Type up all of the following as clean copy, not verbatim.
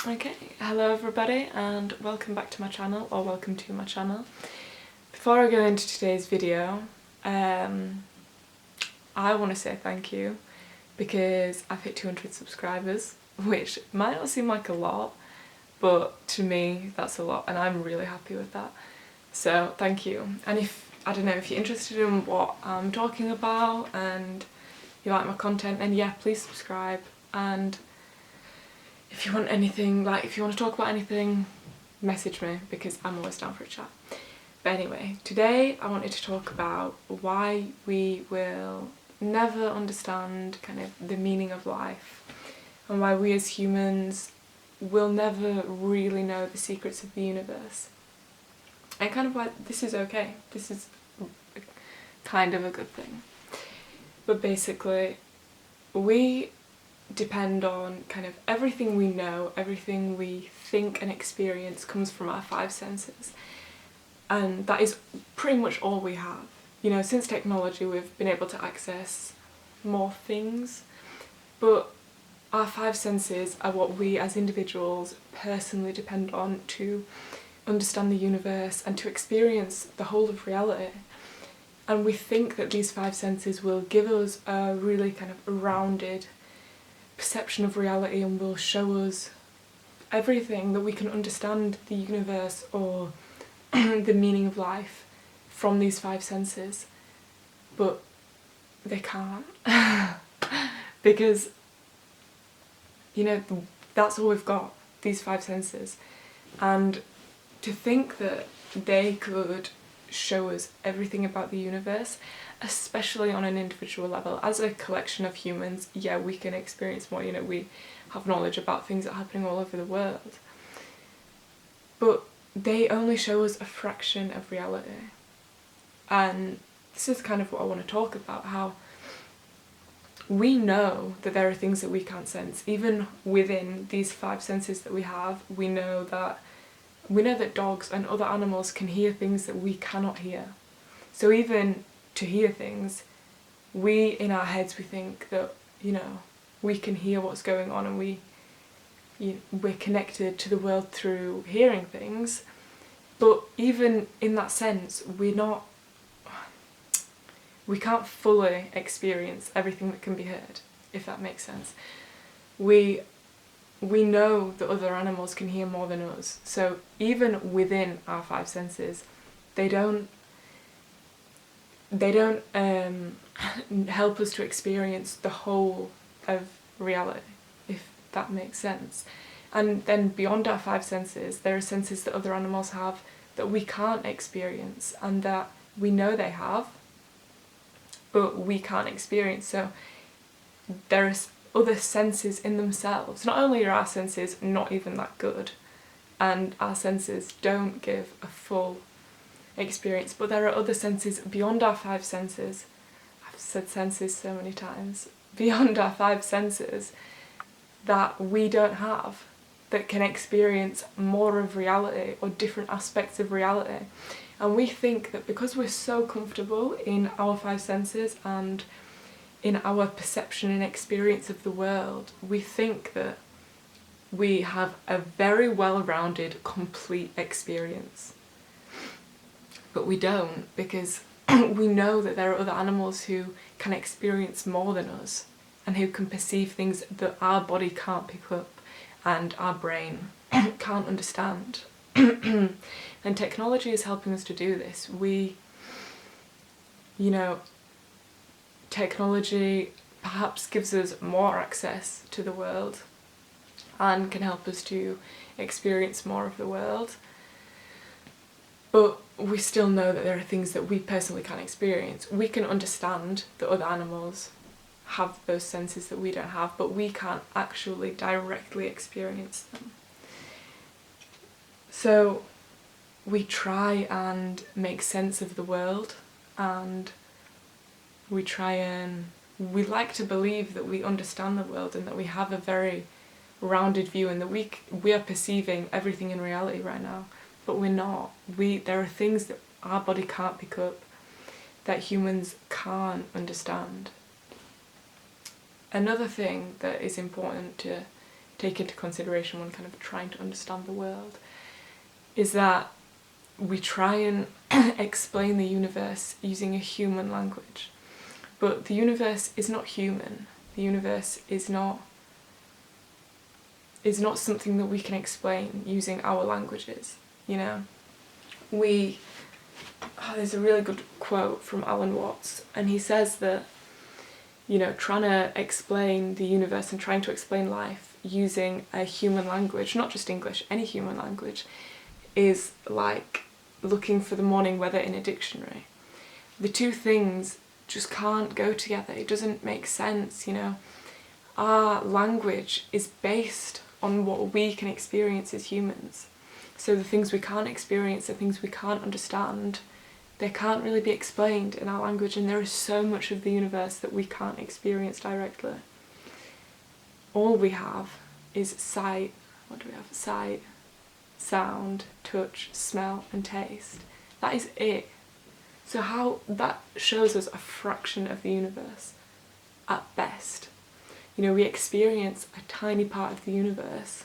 Okay, hello everybody and welcome back to my channel, or welcome to my channel. Before I go into today's video, I want to say thank you because I've hit 200 subscribers, which might not seem like a lot, but to me that's a lot and I'm really happy with that. So thank you. And if, I don't know, if you're interested in what I'm talking about and you like my content, then yeah, please subscribe. And if you want anything, like if you want to talk about anything, message me because I'm always down for a chat. But anyway, today I wanted to talk about why we will never understand kind of the meaning of life and why we as humans will never really know the secrets of the universe. And kind of why this is okay. This is kind of a good thing. But basically, we depend on kind of everything we know, everything we think and experience comes from our five senses. And that is pretty much all we have. You know, since technology we've been able to access more things, but our five senses are what we as individuals personally depend on to understand the universe and to experience the whole of reality. And we think that these five senses will give us a really kind of rounded perception of reality and will show us everything that we can understand the universe or the meaning of life from these five senses, but they can't because, you know, that's all we've got, these five senses. And to think that they could show us everything about the universe, especially on an individual level. As a collection of humans, yeah, we can experience more, you know, we have knowledge about things that are happening all over the world. But they only show us a fraction of reality. And this is kind of what I want to talk about, how we know that there are things that we can't sense. Even within these five senses that we have, we know that dogs and other animals can hear things that we cannot hear. So even to hear things, we, in our heads, we think that, you know, we can hear what's going on and we're connected to the world through hearing things. But even in that sense, we can't fully experience everything that can be heard, if that makes sense. We know that other animals can hear more than us. So even within our five senses, they don't help us to experience the whole of reality, if that makes sense. And then beyond our five senses, there are senses that other animals have that we can't experience and that we know they have, but we can't experience. So there are other senses in themselves. Not only are our senses not even that good, and our senses don't give a full experience, but there are other senses beyond our five senses. I've said senses so many times. Beyond our five senses that we don't have, that can experience more of reality or different aspects of reality. And we think that because we're so comfortable in our five senses and in our perception and experience of the world, we think that we have a very well-rounded, complete experience. But we don't, because we know that there are other animals who can experience more than us and who can perceive things that our body can't pick up and our brain can't understand. And technology is helping us to do this. Technology perhaps gives us more access to the world and can help us to experience more of the world. But we still know that there are things that we personally can't experience. We can understand that other animals have those senses that we don't have, but we can't actually directly experience them. So we try and make sense of the world, and we like to believe that we understand the world and that we have a very rounded view and that we are perceiving everything in reality right now, but we're not. There are things that our body can't pick up, that humans can't understand. Another thing that is important to take into consideration when kind of trying to understand the world, is that we try and explain the universe using a human language. But the universe is not human. The universe is not something that we can explain using our languages, you know? There's a really good quote from Alan Watts, and he says that, you know, trying to explain the universe and trying to explain life using a human language, not just English, any human language, is like looking for the morning weather in a dictionary. The two things just can't go together. It doesn't make sense, you know. Our language is based on what we can experience as humans. So the things we can't experience, the things we can't understand, they can't really be explained in our language, and there is so much of the universe that we can't experience directly. All we have is sight. What do we have? Sight, sound, touch, smell and taste. That is it. So how that shows us a fraction of the universe at best. You know, we experience a tiny part of the universe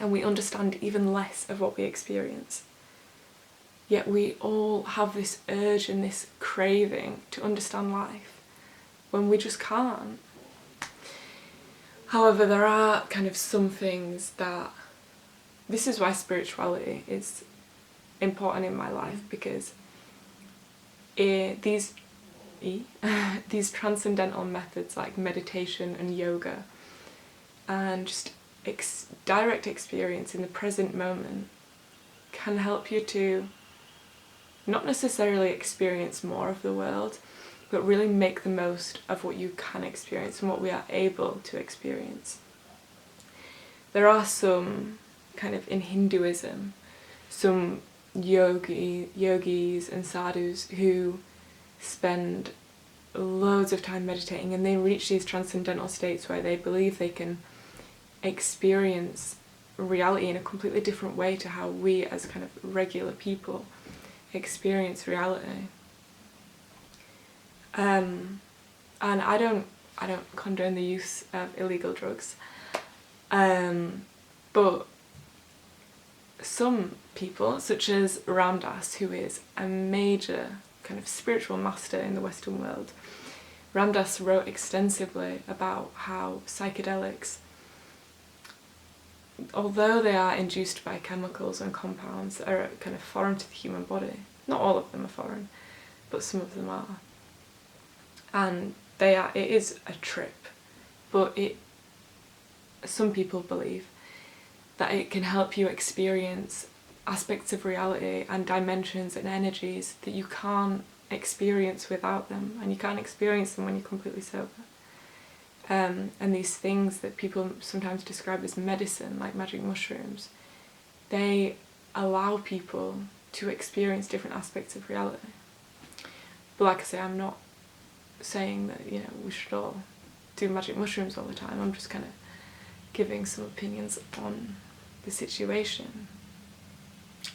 and we understand even less of what we experience. Yet we all have this urge and this craving to understand life when we just can't. However, there are kind of some things that... This is why spirituality is important in my life, because these transcendental methods like meditation and yoga and just direct experience in the present moment can help you to not necessarily experience more of the world, but really make the most of what you can experience and what we are able to experience. There are some kind of, in Hinduism, some yogis and sadhus who spend loads of time meditating, and they reach these transcendental states where they believe they can experience reality in a completely different way to how we as kind of regular people experience reality. And I don't condone the use of illegal drugs, but some people, such as Ram Dass, who is a major kind of spiritual master in the Western world, Ram Dass wrote extensively about how psychedelics, although they are induced by chemicals and compounds that are kind of foreign to the human body, not all of them are foreign, but some of them are, and it is a trip, but some people believe that it can help you experience aspects of reality and dimensions and energies that you can't experience without them, and you can't experience them when you're completely sober. And these things that people sometimes describe as medicine, like magic mushrooms, they allow people to experience different aspects of reality. But like I say, I'm not saying that, you know, we should all do magic mushrooms all the time. I'm just kind of giving some opinions on the situation.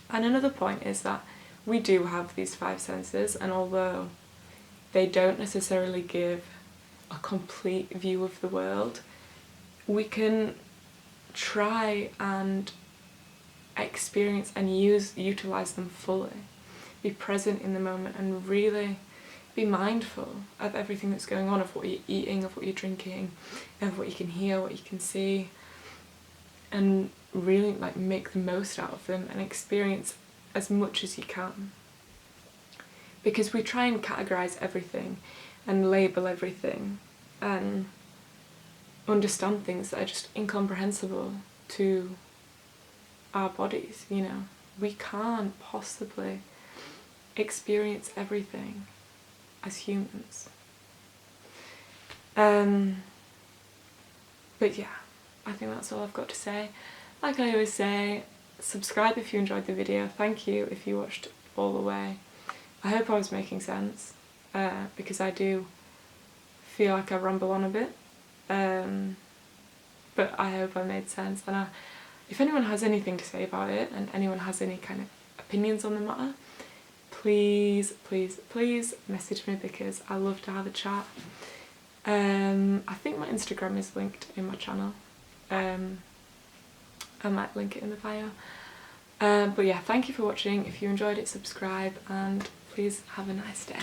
And another point is that we do have these five senses, and although they don't necessarily give a complete view of the world, we can try and experience and utilize them fully. Be present in the moment and really be mindful of everything that's going on, of what you're eating, of what you're drinking, of what you can hear, what you can see, and really like make the most out of them and experience as much as you can. Because we try and categorize everything and label everything and understand things that are just incomprehensible to our bodies, you know. We can't possibly experience everything as humans. But yeah, I think that's all I've got to say. Like I always say, subscribe if you enjoyed the video. Thank you if you watched all the way. I hope I was making sense, because I do feel like I ramble on a bit, but I hope I made sense. And if anyone has anything to say about it, and anyone has any kind of opinions on the matter, please, please, please message me, because I love to have a chat. I think my Instagram is linked in my channel, I might link it in the bio. But yeah, thank you for watching. If you enjoyed it, subscribe, and please have a nice day.